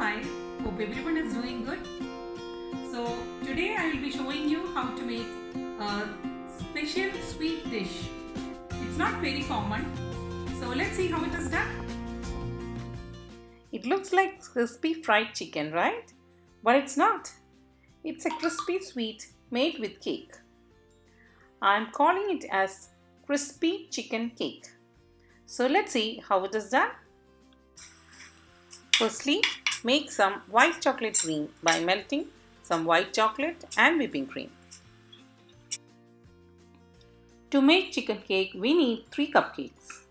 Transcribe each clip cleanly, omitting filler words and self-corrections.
Smile. Hope everyone is doing good. So today I will be showing you how to make a special sweet dish. It's not very common. So let's see how it is done. It looks like crispy fried chicken, right? But it's not. It's a crispy sweet made with cake. I'm calling it as crispy chicken cake. So let's see how it is done. Firstly, make some white chocolate cream by melting some white chocolate and whipping cream. To make chicken cake, we need 3 cupcakes.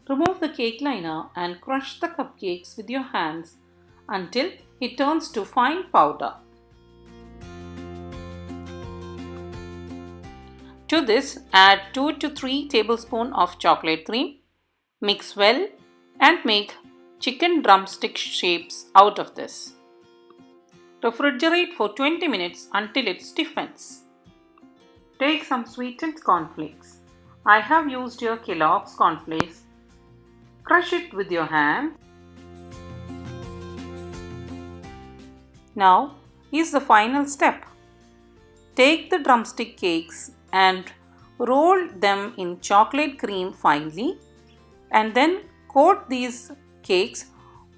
Remove the cake liner and crush the cupcakes with your hands until it turns to fine powder. To this, add 2 to 3 tablespoons of chocolate cream. Mix well and make chicken drumstick shapes out of this. Refrigerate for 20 minutes until it stiffens. Take some sweetened cornflakes. I have used your Kellogg's cornflakes. Crush it with your hand. Now is the final step. Take the drumstick cakes and roll them in chocolate cream finely, and then coat these cakes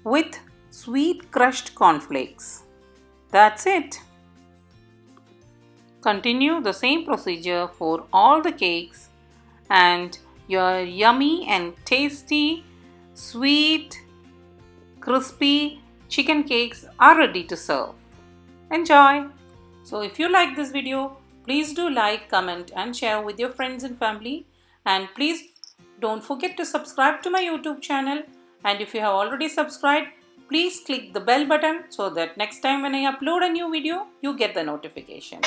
with sweet crushed cornflakes. That's it. Continue the same procedure for all the cakes and your yummy and tasty, sweet, crispy chicken cakes are ready to serve. Enjoy! So if you like this video, please do like, comment and share with your friends and family, and please don't forget to subscribe to my YouTube channel, and if you have already subscribed, please click the bell button so that next time when I upload a new video, you get the notifications.